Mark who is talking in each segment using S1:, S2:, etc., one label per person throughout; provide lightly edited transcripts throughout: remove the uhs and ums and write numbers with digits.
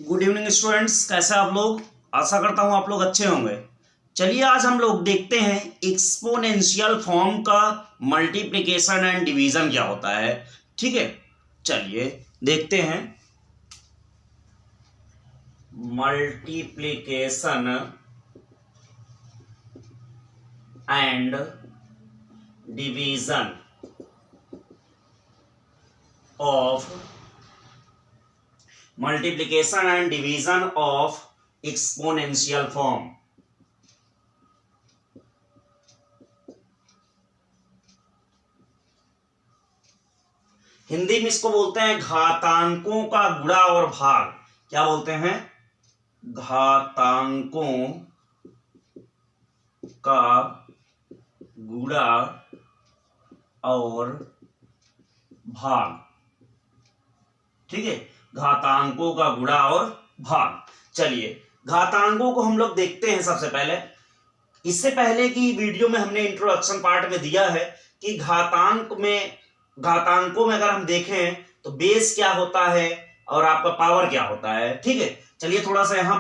S1: Good evening students, कैसे आप लोग। आशा करता हूं आप लोग अच्छे होंगे। चलिए आज हम लोग देखते हैं एक्सपोनेंशियल फॉर्म का मल्टीप्लिकेशन एंड डिवीजन क्या होता है। ठीक है, चलिए देखते हैं। Multiplication and division of multiplication and division of exponential form। Hindi में इसको बोलते हैं घातांकों का गुणा और भाग। क्या बोलते हैं? घातांकों का गुणा और भाग। ठीक है, घातांकों का गुणा और भाग। चलिए घातांकों को हम लोग देखते हैं। सबसे पहले, इससे पहले की वीडियो में हमने इंट्रोडक्शन पार्ट में दिया है कि घातांकों में अगर हम देखें तो बेस क्या होता है और आपका पावर क्या होता है। ठीक है, चलिए थोड़ा सा यहां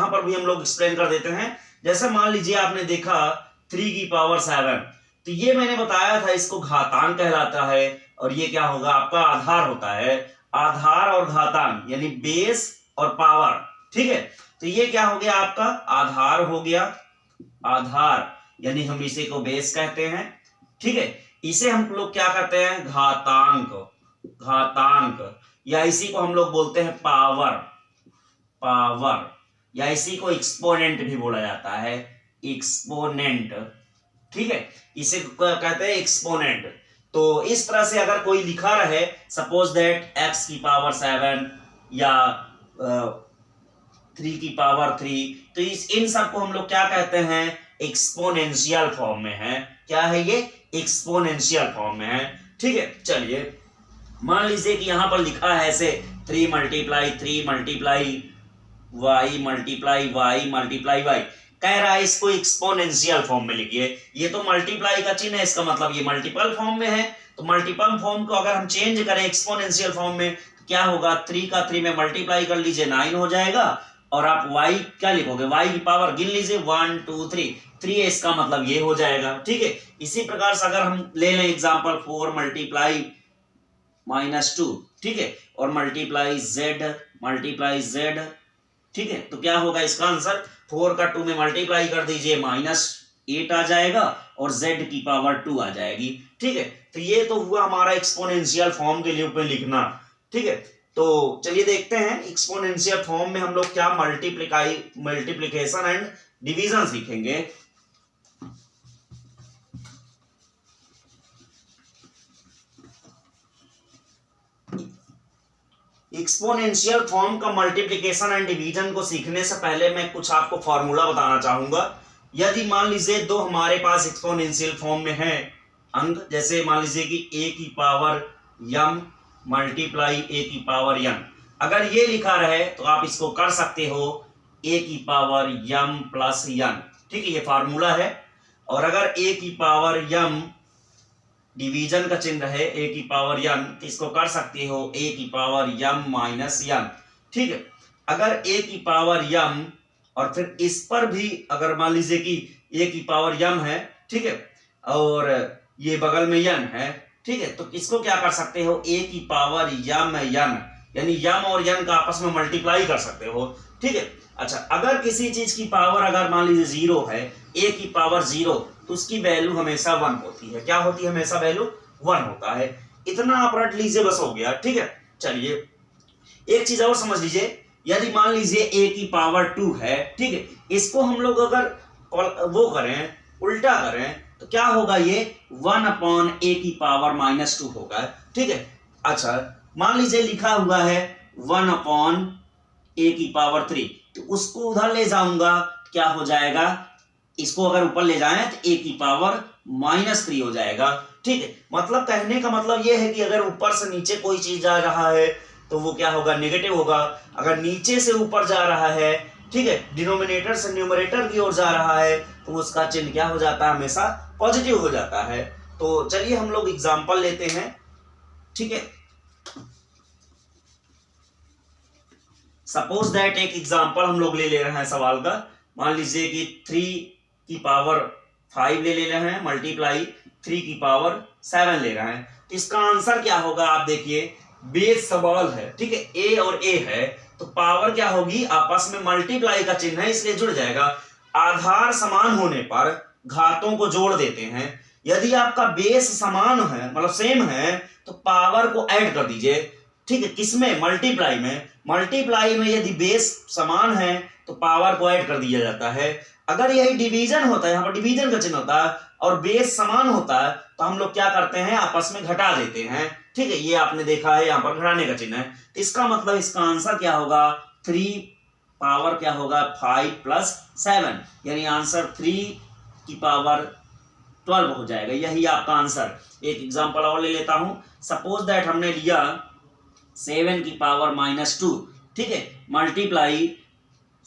S1: पर भी हम लोग एक्सप्लेन कर देते हैं। जैसे मान लीजिए आपने देखा 3 की पावर 7, तो ये मैंने बताया था इसको घातांक कहलाता है और ये क्या होगा, आपका आधार होता है। आधार और घातांक यानी बेस और पावर। ठीक है, तो ये क्या हो गया, आपका आधार हो गया। आधार यानी हम इसे को बेस कहते हैं। ठीक है, इसे हम लोग क्या कहते हैं, घातांक। घातांक या इसी को हम लोग बोलते हैं पावर। पावर या इसी को एक्सपोनेंट भी बोला जाता है, एक्सपोनेंट। ठीक है, इसे कहते हैं एक्सपोनेंट। तो इस तरह से अगर कोई लिखा रहे, सपोज दैट x की पावर 7 या 3 की पावर 3, तो इन सब को हम लोग क्या कहते हैं, एक्सपोनेंशियल फॉर्म में है। क्या है ये? एक्सपोनेंशियल फॉर्म में है। ठीक है, चलिए मान लीजिए कि यहां पर लिखा है ऐसे 3 multiply 3 multiply y multiply y multiply y। कह रहा है इसको एक्सपोनेंशियल फॉर्म में लिखिए। ये तो मल्टीप्लाई का चिन्ह है, इसका मतलब ये मल्टीपल फॉर्म में है। तो मल्टीपल फॉर्म को अगर हम चेंज करें एक्सपोनेंशियल फॉर्म में तो क्या होगा, 3 का 3 में मल्टीप्लाई कर लीजिए 9 हो जाएगा। और आप y क्या लिखोगे, y की पावर गिन लीजिए 1 2 3 3 है, इसका मतलब ये हो जाएगा। ठीक है, इसी प्रकार से अगर हम ले लें एग्जाम्पल 4 मल्टीप्लाई -2। ठीक है, और मल्टीप्लाई z। ठीक है, तो क्या होगा इसका आंसर, 4 का 2 में मल्टीप्लाई कर दीजिए -8 आ जाएगा और z की पावर 2 आ जाएगी। ठीक है, तो ये तो हुआ हमारा एक्सपोनेंशियल फॉर्म के लिए लिखना। ठीक है, तो चलिए देखते हैं एक्सपोनेंशियल फॉर्म में हम लोग क्या मल्टीप्लिकेशन एंड डिवीजन सीखेंगे। एक्सपोनेंशियल फॉर्म का मल्टीप्लिकेशन एंड डिवीजन को सीखने से पहले मैं कुछ आपको फॉर्मूला बताना चाहूंगा। यदि मान लीजिए दो हमारे पास एक्सपोनेंशियल फॉर्म में है अंक, जैसे मान लीजिए कि a की पावर m मल्टीप्लाई a की पावर n, अगर ये लिखा रहे तो आप इसको कर सकते हो a की पावर m प्लस n। ठीक है, ये फार्मूला है। और अगर a की पावर m डिवीजन का चिन्ह है a की पावर n, तो इसको कर सकते हो a की पावर m माइनस n। ठीक है, अगर a की पावर m और फिर इस पर भी अगर मान लीजिए कि a की पावर m है, ठीक है, और ये बगल में n है। ठीक है, तो इसको क्या कर सकते हो, a की पावर m n, यानी m और n का आपस में मल्टीप्लाई कर सकते हो। ठीक है, अच्छा अगर किसी चीज की पावर अगर मान लीजिए 0 है, a की पावर 0, तो उसकी वैल्यू हमेशा 1 होती है। क्या होती है, हमेशा वैल्यू 1 होता है। इतना आप रट लीजिए, बस हो गया। ठीक है, चलिए एक चीज और समझ लीजिए। यदि मान लीजिए a की पावर 2 है, ठीक है, इसको हम लोग अगर वो करें, उल्टा करें, तो क्या होगा, ये 1/a की पावर -2 होगा। ठीक है, अच्छा मान लीजिए लिखा हुआ है 1/a की पावर 3, तो उसको उधर ले जाऊंगा, क्या हो जाएगा, इसको अगर ऊपर ले जाएं तो a की पावर -3 हो जाएगा। ठीक है, मतलब कहने का मतलब यह है कि अगर ऊपर से नीचे कोई चीज जा रहा है तो वो क्या होगा, नेगेटिव होगा। अगर नीचे से ऊपर जा रहा है, ठीक है, डिनोमिनेटर से न्यूमरेटर की ओर जा रहा है, तो उसका चिन्ह क्या हो जाता है, हमेशा पॉजिटिव हो जाता है। तो चलिए हम लोग एग्जांपल लेते हैं। ठीक है, सपोज दैट एक एग्जांपल हम लोग ले रहे हैं सवाल का। मान लीजिए कि 3 की पावर 5 ले रहे हैं मल्टीप्लाई 3 की पावर 7 ले रहे हैं। तो इसका आंसर क्या होगा आप देखिए, बेस सवाल है, ठीक है, ए और ए है तो पावर क्या होगी, आपस में मल्टीप्लाई का चिन्ह है इसलिए जुड़ जाएगा। आधार समान होने पर घातों को जोड़ देते हैं। यदि आपका बेस समान है मतलब सेम है तो पावर को ऐड कर दीजिए, ठीक है, किसमें, मल्टीप्लाई में। मल्टीप्लाई में यदि बेस समान है तो पावर को ऐड कर दिया जाता है। अगर यही डिवीजन होता है, यहाँ पर डिवीजन का चिन्ह होता है और बेस समान होता है तो हम लोग क्या करते हैं, आपस में घटा देते हैं, ठीक है, ये आपने देखा है यहाँ पर घटाने का चिन्ह है। तो इसका मतलब इसका आंसर क्या होगा, 3 पावर क्या होगा 5 प्लस 7, यानी आंसर 3 की पावर 12 हो जाएगा, यही आपका आंसर। एक एग्जांपल और ले लेता हूं। सपोज दैट हमने लिया 7 की पावर -2, ठीक है, मल्टीप्लाई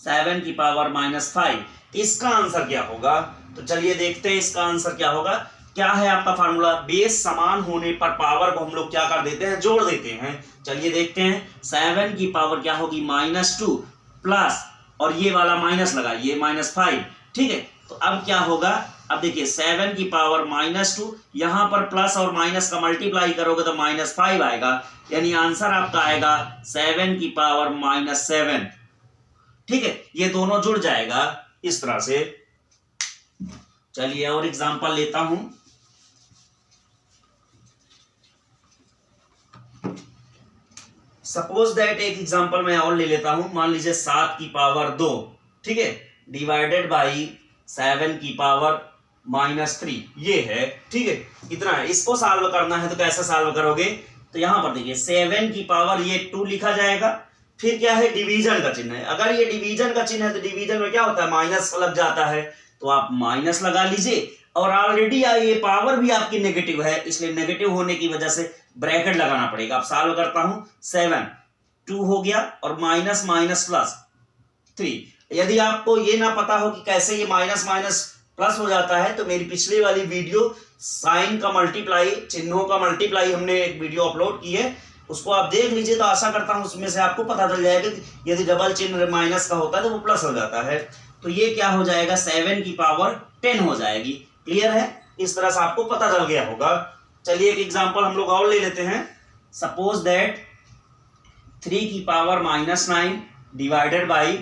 S1: 7 की पावर -5, तो इसका आंसर क्या होगा। तो चलिए देखते हैं इसका आंसर क्या होगा। क्या है आपका फार्मूला, बेस समान होने पर पावर को हम लोग क्या कर देते हैं, जोड़ देते हैं। चलिए देखते हैं, 7 की पावर क्या होगी -2 प्लस, और ये वाला माइनस लगाइए -5, ठीक है। तो अब क्या होगा, अब देखिए 7 की पावर -2, यहां पर प्लस और माइनस का मल्टीप्लाई करोगे तो -5 आएगा, यानी आंसर आपका आएगा 7 की पावर -7, ठीक है, ये दोनों जुड़ जाएगा इस तरह से। चलिए और एग्जांपल लेता हूं। सपोज दैट एक एग्जांपल मैं और ले लेता हूं। मान लीजिए 7 की पावर 2, ठीक है, डिवाइडेड बाई 7 की पावर -3, ये है, ठीक है, इतना है। इसको सॉल्व करना है तो कैसे सॉल्व करोगे, तो यहां पर देखिए 7 की पावर ये 2 लिखा जाएगा, फिर क्या है, डिवीजन का चिन्ह है। अगर ये डिवीजन का चिन्ह है तो डिवीजन में क्या होता है, माइनस लग जाता है, तो आप माइनस लगा लीजिए। और ऑलरेडी ये पावर भी आपकी नेगेटिव है, इसलिए नेगेटिव होने की वजह से ब्रैकेट लगाना पड़ेगा। अब सॉल्व करता हूं, 7 2 हो गया और माइनस माइनस प्लस 3। यदि आपको ये ना पता हो कि कैसे ये माइनस माइनस प्लस हो जाता है तो मेरी पिछली वाली वीडियो साइन का मल्टीप्लाई, चिन्हों का मल्टीप्लाई, हमने एक वीडियो अपलोड की है, उसको आप देख लीजिए। तो आशा करता हूं उसमें से आपको पता चल जाएगा कि यदि डबल चिन्ह माइनस का होता है तो वो प्लस हो जाता है। तो ये क्या हो जाएगा, 7 की पावर 10 हो जाएगी। क्लियर है, इस तरह से आपको पता चल गया होगा। चलिए एक एग्जांपल हम लोग और ले लेते हैं। सपोज दैट 3 की पावर -9 डिवाइडेड बाई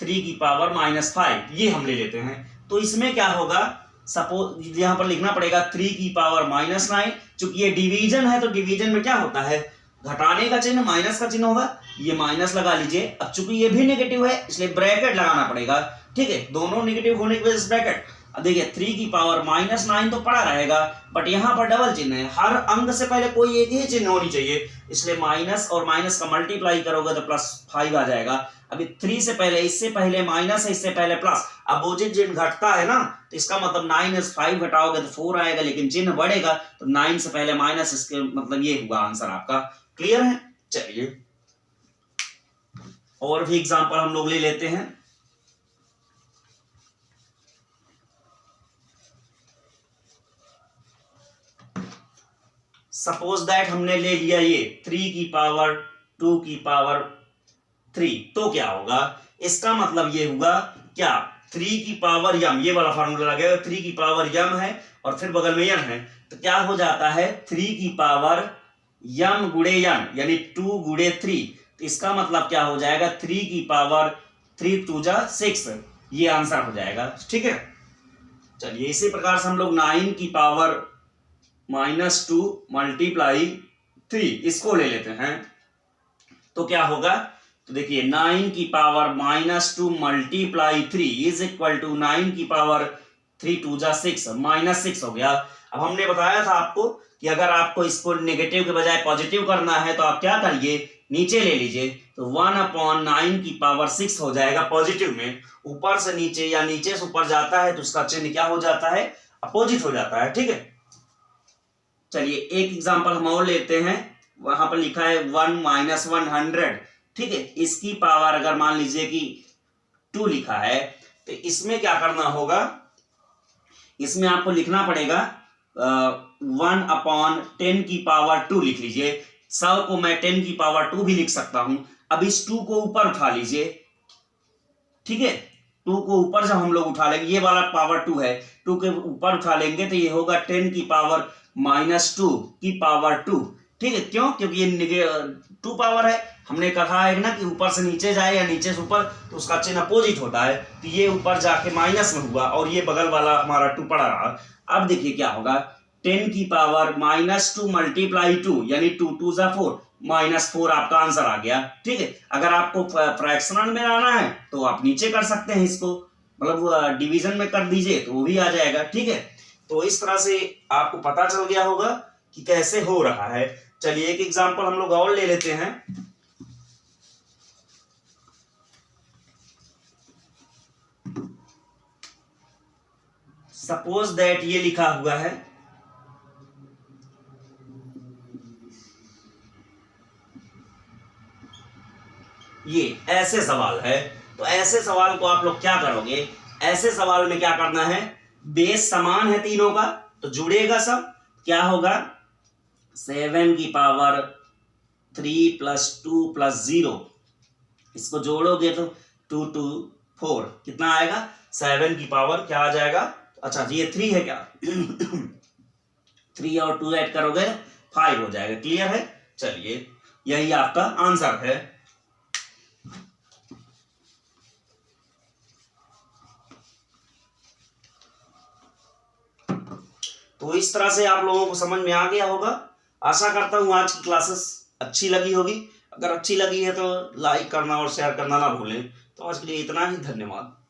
S1: 3 की पावर -5, ये हम ले लेते हैं। तो इसमें क्या होगा, सपोज यहां पर लिखना पड़ेगा 3 की पावर -9, चूंकि ये डिवीजन है तो डिवीजन में क्या होता है, घटाने का चिन्ह, माइनस का चिन्ह होगा, ये माइनस लगा लीजिए। अब चूंकि ये भी नेगेटिव है इसलिए ब्रैकेट लगाना पड़ेगा, ठीक है, दोनों नेगेटिव होने की वजह से ब्रैकेट। अब देखिए 3 की पावर -9 तो पड़ा रहेगा, बट यहाँ पर डबल चिन्ह है, हर अंक से पहले कोई एक ही चिन्ह होनी चाहिए, इसलिए माइनस और माइनस का मल्टीप्लाई करोगे तो +5 आ जाएगा। अभी 3 से पहले, इससे पहले माइनस है, इससे पहले प्लस, अपोजिट चिन्ह घटता है ना, तो इसका मतलब 9 में 5 घटाओगे तो 4 आएगा, लेकिन चिन्ह बढ़ेगा तो 9 से पहले माइनस, इसके मतलब ये हुआ आंसर आपका। क्लियर है, चलिए और भी एग्जांपल हम लोग ले लेते हैं। सपोज दैट हमने ले लिया ये 3 की पावर 2 की पावर 3, तो क्या होगा, इसका मतलब ये होगा क्या, 3 की पावर यम, ये वाला फार्मूला लगेगा, 3 की पावर यम है और फिर बगल में यम है, तो क्या हो जाता है 3 की पावर यम गुड़े यम, यानी 2 गुड़े 3। तो इसका मतलब क्या हो जाएगा, 3 की पावर 3 2 जा 6, ये आंसर हो जाएगा, ठीक है। चलिए इसी प्रकार से हम लोग 9 की पावर -2 मल्टीप्लाई 3, इसको ले लेते हैं। तो क्या होगा, तो देखिए 9 की power -2 multiply 3 is equal to 9 की पावर 3 2 जा 6, -6 हो गया। अब हमने बताया था आपको कि अगर आपको इसको नेगेटिव के बजाय पॉजिटिव करना है तो आप क्या करिए, नीचे ले लीजिए, तो 1/9 की पावर 6 हो जाएगा पॉजिटिव में। ऊपर से नीचे या नीचे से ऊपर जाता है तो उसका चिन्ह क्या हो जाता है, अपोजिट हो जाता है, ठीक है। चलिए एक एग्जांपल हम और लेते हैं। वहां पर लिखा है 1 - 100, ठीक है, इसकी पावर अगर मान लीजिए कि 2 लिखा है तो इसमें क्या करना होगा, इसमें आपको लिखना पड़ेगा 1/10 की पावर 2 लिख लीजिए। 100 को मैं 10 की पावर 2 भी लिख सकता हूं। अब इस 2 को ऊपर उठा लीजिए, ठीक है। 2 को ऊपर जब हम लोग उठा लेंगे, ये वाला पावर 2 है, 2 के ऊपर उठा लेंगे तो ये होगा 10 की पावर -2 की पावर 2, ठीक है। क्यों? क्योंकि ये 2 पावर है, हमने कहा है ना कि ऊपर से नीचे जाए या नीचे से ऊपर तो उसका चिन्ह अपोजिट होता है, तो ये ऊपर जाके माइनस में हुआ और ये बगल वाला हमारा 2 पड़ा रहा। अब देखिए क्या होगा, 10 की पावर -2 मल्टीप्लाई 2 यानी 2 2 जा 4 -4 आपका आंसर आ गया, ठीक है। अगर आपको फ्रैक्शनल में आना है तो आप नीचे कर सकते हैं इसको, मतलब डिवीजन में कर दीजिए तो वो भी आ जाएगा, ठीक है। तो इस तरह से आपको पता चल गया होगा कि कैसे हो रहा है। चलिए एक एग्जांपल हम लोग और ले लेते हैं। सपोज दैट ये लिखा हुआ है ये ऐसे सवाल है, तो ऐसे सवाल को आप लोग क्या करोगे, ऐसे सवाल में क्या करना है, बेस समान है तीनों का तो जुड़ेगा सब, क्या होगा 7 की पावर 3 + 2 + 0, इसको जोड़ोगे तो 2 2 4 कितना आएगा, 7 की पावर क्या आ जाएगा, अच्छा ये 3 है क्या 3 और 2 ऐड करोगे 5 हो जाएगा, क्लियर है। चलिए यही आपका आंसर है। तो इस तरह से आप लोगों को समझ में आ गया होगा। आशा करता हूं आज की क्लासेस अच्छी लगी होगी। अगर अच्छी लगी है तो लाइक करना और शेयर करना ना भूलें। तो आज के लिए इतना ही, धन्यवाद।